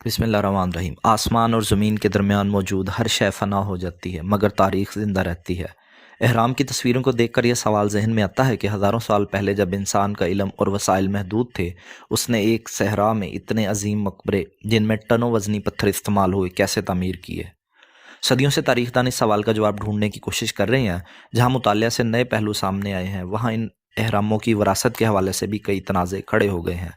بسم اللہ الرحمن الرحیم۔ آسمان اور زمین کے درمیان موجود ہر شے فنا ہو جاتی ہے مگر تاریخ زندہ رہتی ہے۔ احرام کی تصویروں کو دیکھ کر یہ سوال ذہن میں آتا ہے کہ ہزاروں سال پہلے جب انسان کا علم اور وسائل محدود تھے، اس نے ایک صحرا میں اتنے عظیم مقبرے جن میں ٹنوں وزنی پتھر استعمال ہوئے کیسے تعمیر کیے۔ صدیوں سے تاریخ دان اس سوال کا جواب ڈھونڈنے کی کوشش کر رہے ہیں۔ جہاں مطالعہ سے نئے پہلو سامنے آئے ہیں، وہاں ان اہراموں کی وراثت کے حوالے سے بھی کئی تنازع کھڑے ہو گئے ہیں۔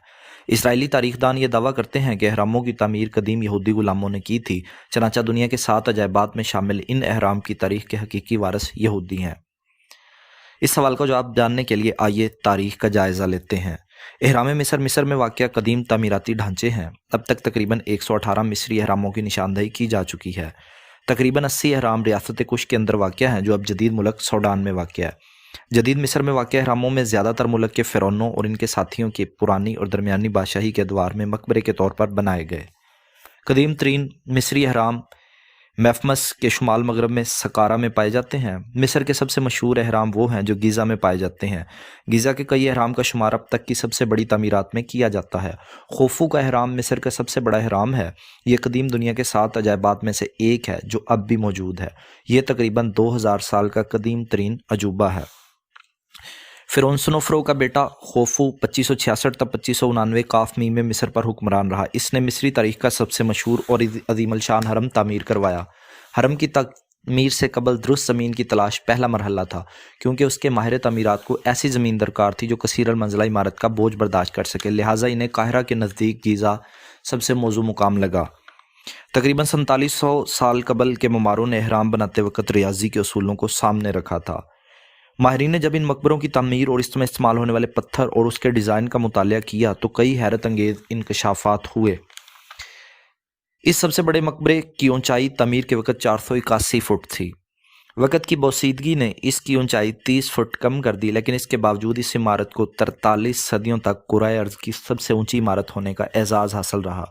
اسرائیلی تاریخ دان یہ دعویٰ کرتے ہیں کہ اہراموں کی تعمیر قدیم یہودی غلاموں نے کی تھی، چنانچہ دنیا کے 7 عجائبات میں شامل ان اہرام کی تاریخ کے حقیقی وارث یہودی ہیں۔ اس سوال کا جواب جاننے کے لیے آئیے تاریخ کا جائزہ لیتے ہیں۔ اہرام مصر میں واقع قدیم تعمیراتی ڈھانچے ہیں۔ اب تک تقریباً 118 مصری اہراموں کی نشاندہی کی جا چکی ہے۔ تقریباً 80 اہرام ریاست کش کے اندر واقع ہیں، جو اب جدید ملک سوڈان میں واقع ہے۔ جدید مصر میں واقع اہراموں میں زیادہ تر ملک کے فرعونوں اور ان کے ساتھیوں کے پرانی اور درمیانی بادشاہی کے ادوار میں مقبرے کے طور پر بنائے گئے۔ قدیم ترین مصری اہرام میفمس کے شمال مغرب میں سقارا میں پائے جاتے ہیں۔ مصر کے سب سے مشہور اہرام وہ ہیں جو گیزا میں پائے جاتے ہیں۔ گیزا کے کئی اہرام کا شمار اب تک کی سب سے بڑی تعمیرات میں کیا جاتا ہے۔ خوفو کا اہرام مصر کا سب سے بڑا اہرام ہے۔ یہ قدیم دنیا کے 7 عجائبات میں سے ایک ہے جو اب بھی موجود ہے۔ یہ تقریباً 2000 سال کا قدیم ترین عجوبہ ہے۔ فرعون سنوفرو کا بیٹا خوفو 2566 تا 2599 کاف می میں مصر پر حکمران رہا۔ اس نے مصری تاریخ کا سب سے مشہور اور عظیم الشان حرم تعمیر کروایا۔ حرم کی تعمیر سے قبل درست زمین کی تلاش پہلا مرحلہ تھا، کیونکہ اس کے ماہر تعمیرات کو ایسی زمین درکار تھی جو کثیر المنزلہ عمارت کا بوجھ برداشت کر سکے، لہٰذا انہیں قاہرہ کے نزدیک گیزا سب سے موزوں مقام لگا۔ تقریباً 4700 سال قبل کے معماروں نے اہرام بناتے وقت ریاضی کے اصولوں کو سامنے رکھا تھا۔ ماہرین نے جب ان مقبروں کی تعمیر اور اس میں استعمال ہونے والے پتھر اور اس کے ڈیزائن کا مطالعہ کیا تو کئی حیرت انگیز انکشافات ہوئے۔ اس سب سے بڑے مقبرے کی اونچائی تعمیر کے وقت 481 فٹ تھی۔ وقت کی بوسیدگی نے اس کی اونچائی 30 فٹ کم کر دی، لیکن اس کے باوجود اس عمارت کو 43 صدیوں تک کرۂ ارض کی سب سے اونچی عمارت ہونے کا اعزاز حاصل رہا۔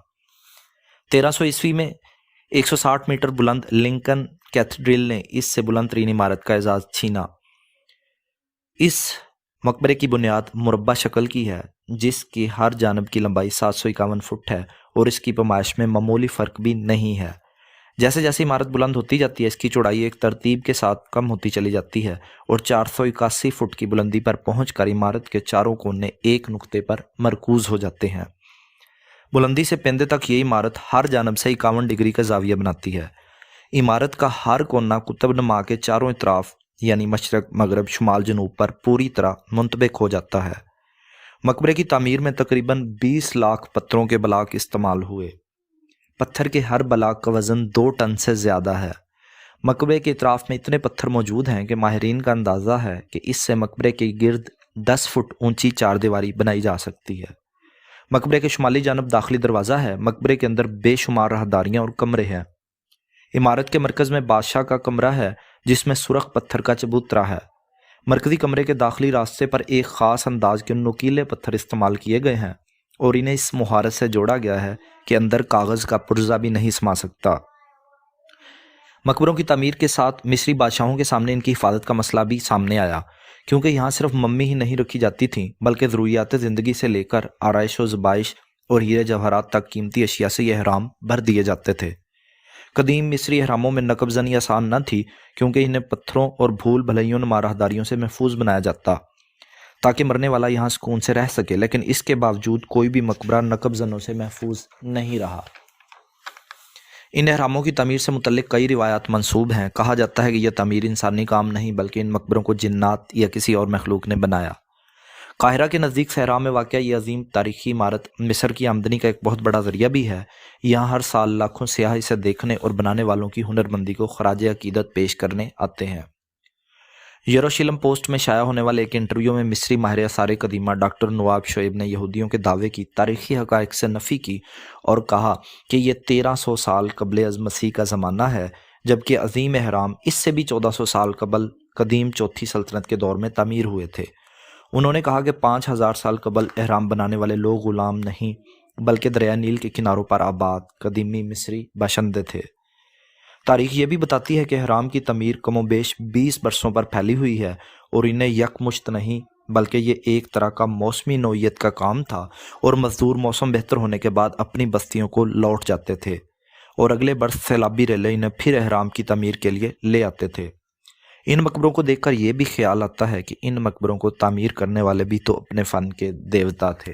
1300 عیسوی میں 160 میٹر بلند لنکن کیتھیڈرل نے اس سے بلند ترین عمارت کا اعزاز چھینا۔ اس مقبرے کی بنیاد مربع شکل کی ہے، جس کی ہر جانب کی لمبائی 751 فٹ ہے اور اس کی پیمائش میں معمولی فرق بھی نہیں ہے۔ جیسے جیسے عمارت بلند ہوتی جاتی ہے، اس کی چوڑائی ایک ترتیب کے ساتھ کم ہوتی چلی جاتی ہے اور 481 فٹ کی بلندی پر پہنچ کر عمارت کے چاروں کونے ایک نقطے پر مرکوز ہو جاتے ہیں۔ بلندی سے پیندے تک یہ عمارت ہر جانب سے 51 ڈگری کا زاویہ بناتی ہے۔ عمارت کا ہر کونا قطب نما کے چاروں اطراف یعنی مشرق، مغرب، شمال، جنوب پر پوری طرح منطبق ہو جاتا ہے۔ مقبرے کی تعمیر میں تقریباً 20 لاکھ پتھروں کے بلاک استعمال ہوئے۔ پتھر کے ہر بلاک کا وزن 2 ٹن سے زیادہ ہے۔ مقبرے کے اطراف میں اتنے پتھر موجود ہیں کہ ماہرین کا اندازہ ہے کہ اس سے مقبرے کے گرد 10 فٹ اونچی 4 دیواری بنائی جا سکتی ہے۔ مقبرے کے شمالی جانب داخلی دروازہ ہے۔ مقبرے کے اندر بے شمار راہداریاں اور کمرے ہیں۔ عمارت کے مرکز میں بادشاہ کا کمرہ ہے، جس میں سرخ پتھر کا چبوترا ہے۔ مرکزی کمرے کے داخلی راستے پر ایک خاص انداز کے نوکیلے پتھر استعمال کیے گئے ہیں اور انہیں اس مہارت سے جوڑا گیا ہے کہ اندر کاغذ کا پرزہ بھی نہیں سما سکتا۔ مقبروں کی تعمیر کے ساتھ مصری بادشاہوں کے سامنے ان کی حفاظت کا مسئلہ بھی سامنے آیا، کیونکہ یہاں صرف ممی ہی نہیں رکھی جاتی تھیں بلکہ ضروریات زندگی سے لے کر آرائش و زبائش اور ہیرے جواہرات تک قیمتی اشیاء سے یہ اہرام بھر دیے جاتے تھے۔ قدیم مصری اہراموں میں نقب زنی آسان نہ تھی، کیونکہ انہیں پتھروں اور بھول بھلائیوں نما راہداریوں سے محفوظ بنایا جاتا تاکہ مرنے والا یہاں سکون سے رہ سکے، لیکن اس کے باوجود کوئی بھی مقبرہ نقب زنوں سے محفوظ نہیں رہا۔ ان اہراموں کی تعمیر سے متعلق کئی روایات منسوب ہیں۔ کہا جاتا ہے کہ یہ تعمیر انسانی کام نہیں بلکہ ان مقبروں کو جنات یا کسی اور مخلوق نے بنایا۔ قاہرہ کے نزدیک صحرا میں واقع یہ عظیم تاریخی عمارت مصر کی آمدنی کا ایک بہت بڑا ذریعہ بھی ہے۔ یہاں ہر سال لاکھوں سیاح اسے دیکھنے اور بنانے والوں کی ہنرمندی کو خراج عقیدت پیش کرنے آتے ہیں۔ یروشلم پوسٹ میں شائع ہونے والے ایک انٹرویو میں مصری ماہر آثار قدیمہ ڈاکٹر نواب شعیب نے یہودیوں کے دعوے کی تاریخی حقائق سے نفی کی اور کہا کہ یہ 1300 سال قبل از مسیح کا زمانہ ہے، جبکہ عظیم اہرام اس سے بھی 1400 سال قبل قدیم چوتھی سلطنت کے دور میں تعمیر ہوئے تھے۔ انہوں نے کہا کہ 5000 سال قبل اہرام بنانے والے لوگ غلام نہیں بلکہ دریائے نیل کے کناروں پر آباد قدیمی مصری باشندے تھے۔ تاریخ یہ بھی بتاتی ہے کہ اہرام کی تعمیر کم و بیش 20 برسوں پر پھیلی ہوئی ہے اور انہیں یکمشت نہیں بلکہ یہ ایک طرح کا موسمی نوعیت کا کام تھا، اور مزدور موسم بہتر ہونے کے بعد اپنی بستیوں کو لوٹ جاتے تھے اور اگلے برس سیلابی ریلے انہیں پھر احرام کی تعمیر کے لیے لے آتے تھے۔ ان مقبروں کو دیکھ کر یہ بھی خیال آتا ہے کہ ان مقبروں کو تعمیر کرنے والے بھی تو اپنے فن کے دیوتا تھے۔